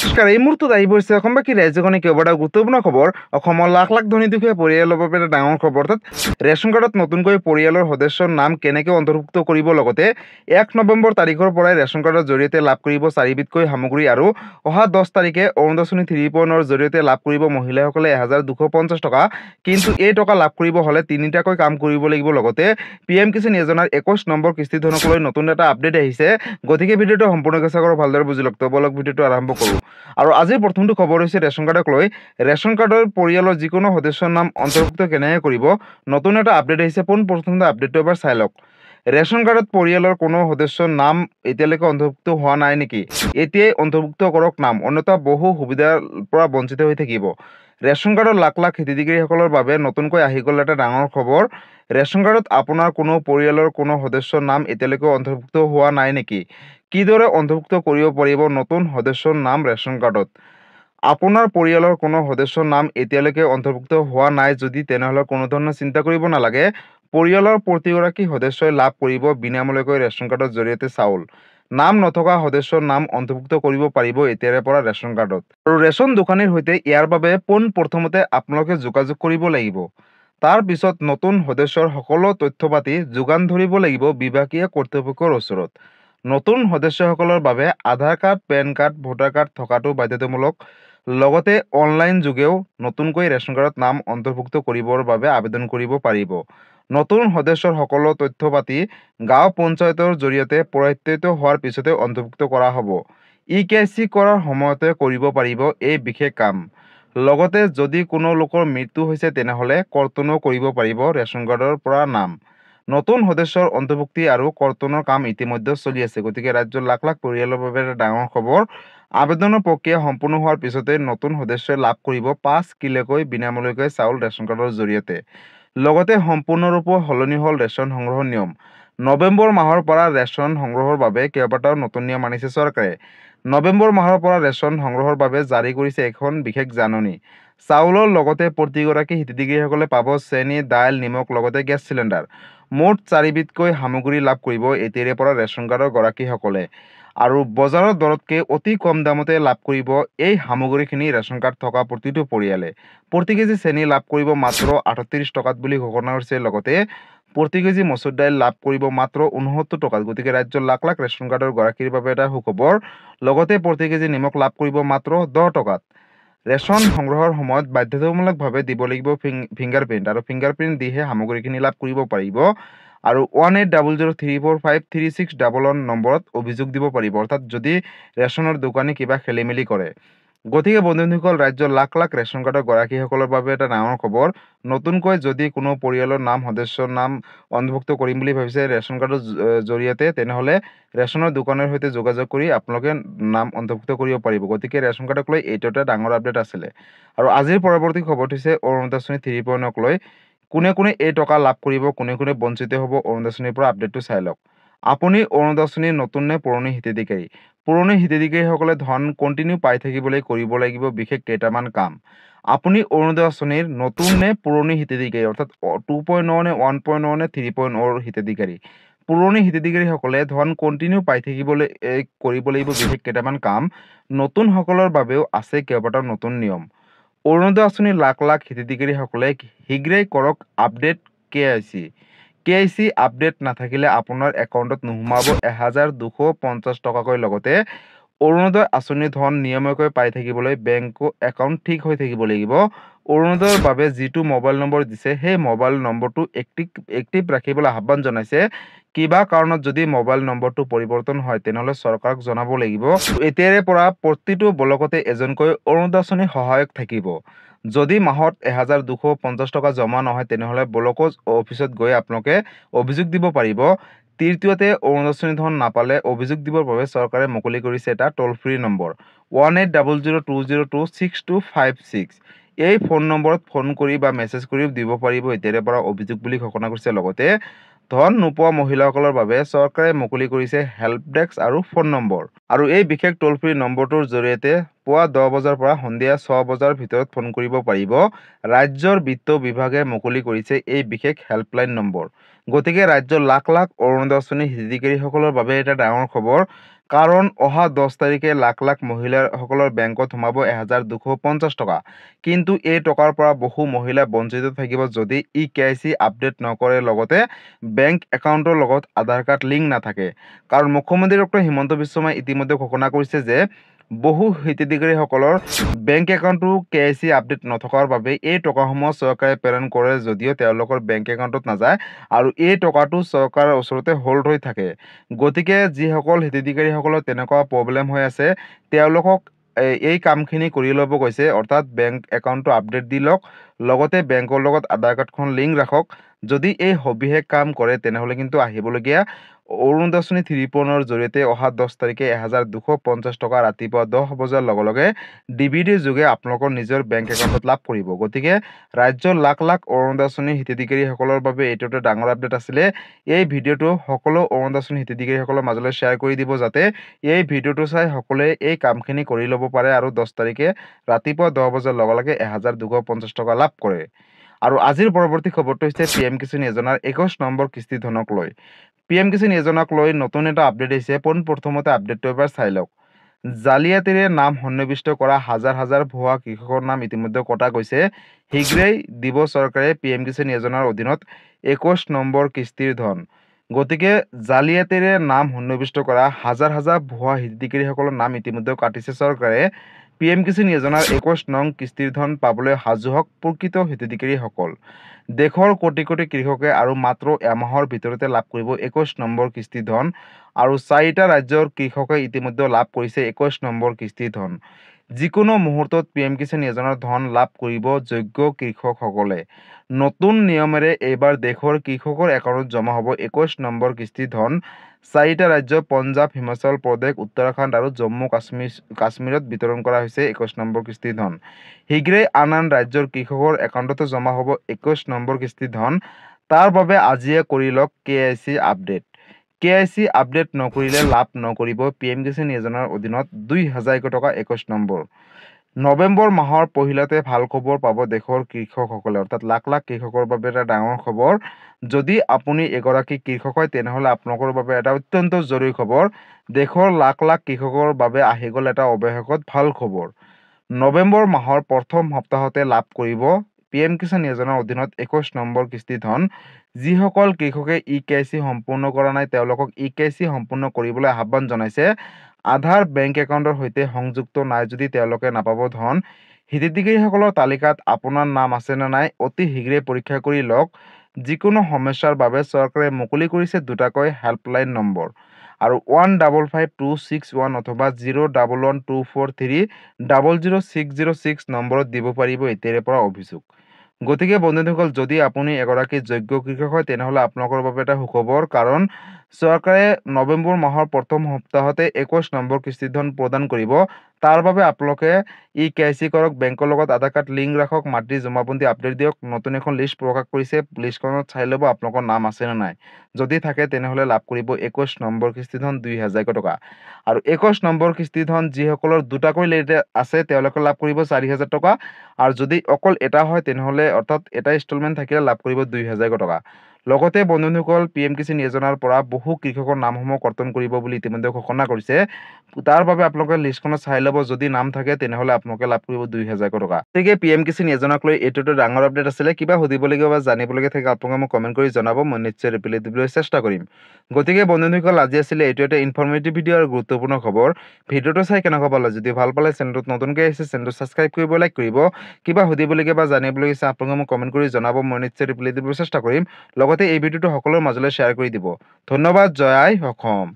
নমস্কাৰ, এই মুহূৰ্তত আহি পৰিছে অসমবাসী ৰাজ্যখনে কেইবাটাও গুৰুত্বপূৰ্ণ খবৰ। অসমৰ লাখ লাখ ধনী দুখীয়া পৰিয়ালৰ বাবে এটা ডাঙৰ খবৰ। অৰ্থাৎ ৰেচন কাৰ্ডত নতুনকৈ পৰিয়ালৰ সদস্যৰ নাম কেনেকৈ অন্তৰ্ভুক্ত কৰিব, লগতে 1 নৱেম্বৰ তাৰিখৰ পৰাই ৰেচন কাৰ্ডৰ জৰিয়তে লাভ কৰিব 4বিধকৈ সামগ্ৰী, আৰু অহা 10 তাৰিখে অৰুণোদয় 3.0 জৰিয়তে লাভ কৰিব মহিলাসকলে 1250 টকা। কিন্তু এই টকা লাভ কৰিব হ'লে 3টাকৈ কাম কৰিব লাগিব। লগতে PM কিষাণ যোজনাৰ 21 নম্বৰ কিস্তি ধনক লৈ নতুন এটা আপডেট আহিছে। গতিকে ভিডিঅ'টো সম্পূৰ্ণকৈ চাওক আৰু ভালদৰে বুজি লওক। বলক ভিডিঅ'টো আৰম্ভ কৰোঁ। আৰু আজিৰ প্ৰথমটো খবৰ হৈছে ৰেচন কাৰ্ডক লৈ। ৰেচন কাৰ্ডৰ পৰিয়ালৰ যিকোনো সদস্যৰ নাম অন্তৰ্ভুক্ত কেনেকৈ কৰিব, নতুন এটা আপডেট আহিছে। পোনপ্ৰথমতে আপডেটটো এবাৰ চাই লওক। ৰেচন কাৰ্ডত পৰিয়ালৰ কোনো সদস্যৰ নাম এতিয়ালৈকে অন্তৰ্ভুক্ত হোৱা নাই নেকি? এতিয়াই অন্তৰ্ভুক্ত কৰক নাম, অন্যথা বহু সুবিধাৰ পৰা বঞ্চিত হৈ থাকিব। ৰেচন কাৰ্ডৰ লাখ লাখ হিতাধিকাৰীসকলৰ বাবে নতুনকৈ আহি গ'ল এটা ডাঙৰ খবৰ। ৰেচন কাৰ্ডত আপোনাৰ কোনো পৰিয়ালৰ কোনো সদস্যৰ নাম এতিয়ালৈকে অন্তৰ্ভুক্ত হোৱা নাই নেকি? কিদৰে অন্তৰ্ভুক্ত কৰিব পাৰিব নতুন সদস্যৰ নাম ৰেচন কাৰ্ডত? আপোনাৰ পৰিয়ালৰ কোনো সদস্যৰ নাম এতিয়ালৈকে অন্তৰ্ভুক্ত হোৱা নাই যদি, তেনেহ'লে কোনো ধৰণৰ চিন্তা কৰিব নালাগে। পৰিয়ালৰ প্ৰতিগৰাকী সদস্যই লাভ কৰিব বিনামূলীয়াকৈ ৰেচন কাৰ্ডৰ জৰিয়তে চাউল। নাম নথকা সদস্যৰ নাম অন্তৰ্ভুক্ত কৰিব পাৰিব এতিয়াৰে পৰা ৰেচন কাৰ্ডত। আৰু ৰেচন দোকানীৰ সৈতে ইয়াৰ বাবে পোনপ্ৰথমতে আপোনালোকে যোগাযোগ কৰিব লাগিব। তাৰ পিছত নতুন সদস্যৰ সকলো তথ্য পাতি যোগান ধৰিব লাগিব বিভাগীয় কৰ্তৃপক্ষৰ ওচৰত। নতুন সদস্যসকলৰ বাবে Aadhaar card, PAN card, voter card থকাটো বাধ্যতামূলক। লগতে অনলাইন যোগেও নতুনকৈ ৰেচন কাৰ্ডত নাম অন্তৰ্ভুক্ত কৰিবৰ বাবে আবেদন কৰিব পাৰিব। নতুন সদস্যৰ সকলো তথ্য পাতি গাঁও পঞ্চায়তৰ জৰিয়তে প্ৰত্যয়িত হোৱাৰ পিছতে অন্তৰ্ভুক্ত কৰা হ'ব। EKYC কৰাৰ সময়তে কৰিব পাৰিব এই বিশেষ কাম। লগতে যদি কোনো লোকৰ মৃত্যু হৈছে তেনেহ'লে কৰ্তনো কৰিব পাৰিব ৰেচন কাৰ্ডৰ পৰা নাম। নতুন সদস্যৰ অন্তৰ্ভুক্তি আৰু কৰ্তনৰ কাম ইতিমধ্যে চলি আছে। গতিকে ৰাজ্যৰ লাখ লাখ পৰিয়ালৰ বাবে এটা ডাঙৰ খবৰ। আবেদনৰ প্ৰক্ৰিয়া সম্পূৰ্ণ হোৱাৰ পিছতে নতুন সদস্যই লাভ কৰিব 5 কিলোকৈ বিনামূলীয়াকৈ চাউল ৰেচন কাৰ্ডৰ জৰিয়তে। লগতে সম্পূৰ্ণৰূপে সলনি হ'ল ৰেচন সংগ্ৰহৰ নিয়ম। নৱেম্বৰ মাহৰ পৰা ৰেচন সংগ্ৰহৰ বাবে কেইবাটাও নতুন নিয়ম আনিছে চৰকাৰে। নৱেম্বৰ মাহৰ পৰা ৰেচন সংগ্ৰহৰ বাবে জাৰি কৰিছে এখন বিশেষ জাননী। চাউলৰ লগতে প্ৰতিগৰাকী হিতাধিকাৰীসকলে পাব চেনি, দাইল, নিমখ, লগতে গেছ চিলিণ্ডাৰ। মুঠ 4বিধকৈ সামগ্ৰী লাভ কৰিব এতিয়াৰে পৰা ৰেচন কাৰ্ডৰ গৰাকীসকলে। আৰু বজাৰৰ দৰতকৈ অতি কম দামতে লাভ কৰিব এই সামগ্ৰীখিনি ৰেচন কাৰ্ড থকা প্ৰতিটো পৰিয়ালে। প্ৰতি কেজি চেনি লাভ কৰিব মাত্ৰ 38 টকাত বুলি ঘোষণা কৰিছে। লগতে প্ৰতি কেজি মচুৰ দাইল লাভ কৰিব মাত্ৰ 69 টকাত। গতিকে ৰাজ্যৰ লাখ লাখ ৰেচন কাৰ্ডৰ গৰাকীৰ বাবে এটা সুখবৰ। লগতে প্ৰতি কেজি নিমখ লাভ কৰিব মাত্ৰ 10 টকাত। ৰেচন সংগ্ৰহৰ সময়ত বাধ্যতামূলকভাৱে দিব লাগিব ফিংগাৰপ্ৰিণ্ট, আৰু ফিংগাৰপ্ৰিণ্ট দিহে সামগ্ৰীখিনি লাভ কৰিব পাৰিব। আৰু 180034536111 নম্বৰত অভিযোগ দিব পাৰিব, অৰ্থাৎ যদি ৰেচনৰ দোকানী কিবা খেলিমেলি কৰে। গতিকে বন্ধুসকল, ৰাজ্যৰ লাখ লাখ ৰেচন কাৰ্ডৰ গৰাকীসকলৰ বাবে এটা ডাঙৰ খবৰ। নতুনকৈ যদি কোনো পৰিয়ালৰ নাম সদস্যৰ নাম অন্তৰ্ভুক্ত কৰিম বুলি ভাবিছে ৰেচন কাৰ্ডৰ জৰিয়তে, তেনেহ'লে ৰেচনৰ দোকানৰ সৈতে যোগাযোগ কৰি আপোনালোকে নাম অন্তৰ্ভুক্ত কৰিব পাৰিব। গতিকে ৰেচন কাৰ্ডক লৈ এইটো এটা ডাঙৰ আপডেট আছিলে। আৰু আজিৰ পৰৱৰ্তী খবৰটো হৈছে অৰুণোদয় 3.0ক লৈ। কোনে কোনে এই টকা লাভ কৰিব, কোনে কোনে বঞ্চিত হ'ব অৰুণোদয় পৰা আপডেটটো চাই লওক। আপুনি অৰুণোদয় নতুন নে পুৰণি হিতাধিকাৰী? পুৰণি হিতাধিকাৰীসকলে ধন কণ্টিনিউ পাই থাকিবলৈ কৰিব লাগিব বিশেষ কেইটামান কাম। আপুনি অৰুণোদয় আঁচনিৰ নতুন নে পুৰণি হিতাধিকাৰী, অৰ্থাৎ 2.0 নে 1.0 নে 3.0 হিতাধিকাৰী? পুৰণি হিতাধিকাৰীসকলে ধন কণ্টিনিউ পাই থাকিবলৈ কৰিব লাগিব বিশেষ কেইটামান কাম। নতুনসকলৰ বাবেও আছে কেইবাটাও নতুন নিয়ম। অৰুণোদয় আঁচনিৰ লাখ লাখ হিতাধিকাৰীসকলে শীঘ্ৰেই কৰক আপডেট KYC। KYC আপডেট নাথাকিলে আপোনাৰ একাউণ্টত নোসোমাব 1250 টকাকৈ। লগতে অৰুণোদয় আঁচনিৰ ধন নিয়মীয়াকৈ পাই থাকিবলৈ বেংক একাউণ্ট ঠিক হৈ থাকিব লাগিব। অৰুণোদয়ৰ বাবে যিটো মোবাইল নম্বৰ দিছে সেই মোবাইল নম্বৰটো এক্টিভ ৰাখিবলৈ আহ্বান জনাইছে। কিবা কাৰণত যদি মোবাইল নম্বৰটো পৰিৱৰ্তন হয় তেনেহ'লে চৰকাৰক জনাব লাগিব। এতিয়াৰে পৰা প্ৰতিটো ব্লকতে এজনকৈ অৰুণোদয় আঁচনি সহায়ক থাকিব। যদি মাহত 1250 টকা জমা নহয় তেনেহ'লে ব্লক অফিচত গৈ আপোনালোকে অভিযোগ দিব পাৰিব। তৃতীয়তে, অৰুণোদয় ধন নাপালে অভিযোগ দিবৰ বাবে চৰকাৰে মুকলি কৰিছে এটা ট'ল ফ্ৰী নম্বৰ 1800202626। এই ফোন নম্বৰত ফোন কৰি বা মেছেজ কৰি দিব পাৰিব এতিয়াৰে পৰা অভিযোগ বুলি ঘোষণা কৰিছে। লগতে ধন নোপোৱা মহিলাসকলৰ বাবে চৰকাৰে মুকলি কৰিছে হেল্প ডেস্ক আৰু ফোন নম্বৰ। আৰু এই বিশেষ ট'ল ফ্ৰী নম্বৰটোৰ জৰিয়তে পুৱা 10 বজাৰ পৰা সন্ধিয়া 6 বজাৰ ভিতৰত ফোন কৰিব পাৰিব। ৰাজ্যৰ বিত্ত বিভাগে মুকলি কৰিছে এই বিশেষ হেল্পলাইন নম্বৰ। গতিকে ৰাজ্যৰ লাখ লাখ অৰুণোদয় আঁচনি হিতাধিকাৰীসকলৰ বাবে এটা ডাঙৰ খবৰ। কাৰণ অহা 10 তাৰিখে লাখ লাখ মহিলাসকলৰ বেংকত সোমাব 1250 টকা। কিন্তু এই টকাৰ পৰা বহু মহিলা বঞ্চিত থাকিব যদি KYC আপডেট নকৰে, লগতে বেংক একাউণ্টৰ লগত আধাৰ কাৰ্ড লিংক নাথাকে। কাৰণ মুখ্যমন্ত্ৰী ডক্টৰ হিমন্ত বিশ্ব শৰ্মাই ইতিমধ্যে ঘোষণা কৰিছে যে বহু হিতাধিকাৰীসকলৰ বেংক একাউণ্টটো KYC আপডেট নথকাৰ বাবে এই টকাসমূহ চৰকাৰে প্ৰেৰণ কৰে যদিও তেওঁলোকৰ বেংক একাউণ্টত নাযায় আৰু এই টকাটো চৰকাৰৰ ওচৰতে হোল্ড হৈ থাকে। গতিকে যিসকল হিতাধিকাৰীসকলৰ তেনেকুৱা প্ৰব্লেম হৈ আছে তেওঁলোকক এই কামখিনি কৰি ল'ব কৈছে, অৰ্থাৎ বেংক একাউণ্টটো আপডেট দি লওক, লগতে বেংকৰ লগত আধাৰ কাৰ্ডখন লিংক ৰাখক। যদি এই সবিশেষ কাম কৰে তেনেহ'লে কিন্তু আহিবলগীয়া অৰুণোদয় আঁচনি 3.0 জৰিয়তে অহা 10 তাৰিখে 1250 টকা ৰাতিপুৱা 10 বজাৰ লগে লগে DVD যোগে আপোনালোকৰ নিজৰ বেংক একাউণ্টত লাভ কৰিব। গতিকে ৰাজ্যৰ লাখ লাখ অৰুণোদয় আঁচনিৰ হিতাধিকাৰীসকলৰ বাবে এইটো এটা ডাঙৰ আপডেট আছিলে। এই ভিডিঅ'টো সকলো অৰুণোদয় আঁচনিৰ হিতাধিকাৰীসকলৰ মাজলৈ শ্বেয়াৰ কৰি দিব যাতে এই ভিডিঅ'টো চাই সকলোৱে এই কামখিনি কৰি ল'ব পাৰে আৰু 10 তাৰিখে ৰাতিপুৱা 10 বজাৰ লগে লগে 1250 টকা লাভ কৰে। আৰু আজিৰ পৰৱৰ্তী খবৰটো হৈছে PM কিষাণ যোজনাৰ 21 নম্বৰ কিস্তি ধনক লৈ। PM কিষাণ যোজনাক লৈ নতুন এটা আপডেট আহিছে। পোনপ্ৰথমতে আপডেটটো এবাৰ চাই লওক। জালিয়াতিৰে নাম সন্নিৱিষ্ট কৰা হাজাৰ হাজাৰ ভুৱা কৃষকৰ নাম ইতিমধ্যে কটা গৈছে। শীঘ্ৰেই দিব চৰকাৰে PM কিষাণ যোজনাৰ অধীনত 21 নম্বৰ কিস্তিৰ ধন। গতিকে জালিয়াতিৰে নাম সন্নিৱিষ্ট কৰা হাজাৰ হাজাৰ ভুৱা হিতাধিকাৰীসকলৰ নাম ইতিমধ্যে কাটিছে চৰকাৰে। PM কিষাণ যোজনাৰ 21 নং কিস্তিৰ ধন পাবলৈ সাজু হওক প্ৰকৃত হিতাধিকাৰীসকল। দেশৰ কোটি কোটি কৃষকে আৰু মাত্ৰ এমাহৰ ভিতৰতে লাভ কৰিব 21 নম্বৰ কিস্তি ধন আৰু 4টা ৰাজ্যৰ কৃষকে ইতিমধ্যে লাভ কৰিছে 21 নম্বৰ কিস্তি ধন। যিকোনো মুহূৰ্তত PM কিষাণ যোজনাৰ ধন লাভ কৰিব যোগ্য কৃষকসকলে। নতুন নিয়মেৰে এইবাৰ দেশৰ কৃষকৰ একাউণ্টত জমা হ'ব 21 নম্বৰ কিস্তি ধন। 4টা ৰাজ্য পঞ্জাৱ, হিমাচল প্ৰদেশ, উত্তৰাখণ্ড আৰু জম্মু কাশ্মীৰত বিতৰণ কৰা হৈছে 21 নম্বৰ কিস্তি ধন। শীঘ্ৰেই আন আন ৰাজ্যৰ কৃষকৰ একাউণ্টতো জমা হ'ব 21 নম্বৰ কিস্তি ধন। তাৰ বাবে আজিয়ে কৰি লওক KYC আপডেট। KYC আপডেট নকৰিলে লাভ নকৰিব PM কিষাণ যোজনাৰ অধীনত 2000 টকা 21 নম্বৰ। নৱেম্বৰ মাহৰ পহিলাতে ভাল খবৰ পাব দেশৰ কৃষকসকলে, অৰ্থাৎ লাখ লাখ কৃষকৰ বাবে এটা ডাঙৰ খবৰ। যদি আপুনি এগৰাকী কৃষক হয় তেনেহ'লে আপোনালোকৰ বাবে এটা অত্যন্ত জৰুৰী খবৰ। দেশৰ লাখ লাখ কৃষকৰ বাবে আহি গ'ল এটা অৱশেষত ভাল খবৰ। নৱেম্বৰ মাহৰ প্ৰথম সপ্তাহতে লাভ কৰিব PM কিষাণ যোজনাৰ অধীনত 21 নম্বৰ কিস্তি ধন। যিসকল কৃষকে KYC সম্পূৰ্ণ কৰা নাই তেওঁলোকক KYC সম্পূৰ্ণ কৰিবলৈ আহ্বান জনাইছে। আধাৰ বেংক একাউণ্টৰ সৈতে সংযুক্ত নাই যদি তেওঁলোকে নাপাব ধন। হিতাধিকাৰীসকলৰ তালিকাত আপোনাৰ নাম আছে নে নাই অতি শীঘ্ৰে পৰীক্ষা কৰি লওক। যিকোনো সমস্যাৰ বাবে চৰকাৰে মুকলি কৰিছে দুটাকৈ হেল্পলাইন নম্বৰ আৰু 155261 অথবা 011243000606 নম্বৰত দিব পাৰিব এতিয়াৰে পৰা অভিযোগ। গতিকে বন্ধুসকল, যদি আপুনি এগৰাকী যোগ্য কৃষক হয় তেনেহ'লে আপোনালোকৰ বাবে এটা সুখবৰ, কাৰণ চৰকাৰে নৱেম্বৰ মাহৰ প্ৰথম সপ্তাহতে 21 নম্বৰ কিস্তি ধন প্ৰদান কৰিব। তাৰ বাবে আপোনালোকে KYC কৰক, বেংকৰ লগত আধাৰ কাৰ্ড লিংক ৰাখক, মাটিৰ জমাবন্দী আপডেট দিয়ক। নতুন এখন লিষ্ট প্ৰকাশ কৰিছে, লিষ্টখনত চাই ল'ব আপোনালোকৰ নাম আছে নে নাই। যদি থাকে তেনেহ'লে লাভ কৰিব 21 নম্বৰ কিস্তি ধন 2000 টকা। আৰু 21 নম্বৰ কিস্তি ধন যিসকলৰ দুটাকৈ লেট আছে তেওঁলোকে লাভ কৰিব 4000 টকা। আৰু যদি অকল এটা হয় তেনেহ'লে অৰ্থাৎ এটা ইনষ্টলমেণ্ট থাকিলে লাভ কৰিব 2000 টকা। লগতে বন্ধুসকল, PM কিষাণ যোজনাৰ পৰা বহু কৃষকৰ নামসমূহ কৰ্তন কৰিব বুলি ইতিমধ্যে ঘোষণা কৰিছে। তাৰ বাবে আপোনালোকে লিষ্টখনত চাই ল'ব, যদি নাম থাকে তেনেহ'লে আপোনালোকে লাভ কৰিব 2000 টকা। গতিকে PM কিষাণ যোজনাক লৈ এইটো এটা ডাঙৰ আপডেট আছিলে। কিবা সুধিবলগীয়া বা জানিবলগীয়া থাকে আপোনালোকে মোক কমেণ্ট কৰি জনাব, মই নিশ্চয় ৰিপ্লাই দিবলৈ চেষ্টা কৰিম। গতিকে বন্ধুসকল, আজি আছিলে এইটো এটা ইনফৰ্মেটিভ ভিডিঅ' আৰু গুৰুত্বপূৰ্ণ খবৰ। ভিডিঅ'টো চাই কেনেকুৱা পালে, যদি ভাল পালে চেনেলটোত নতুনকৈ আহিছে চেনেলটো ছাবস্ক্ৰাইব কৰিব, লাইক কৰিব। কিবা সুধিবলগীয়া বা জানিবলগীয়া আছে আপোনালোকে মোক কমেণ্ট কৰি জনাব, মই নিশ্চয় ৰিপ্লাই দিবলৈ চেষ্টা কৰিম। লগতে এই ভিডিঅ'টো সকলোৰে মাজলৈ শ্বেয়াৰ কৰি দিব। ধন্যবাদ। জয় আই অসম।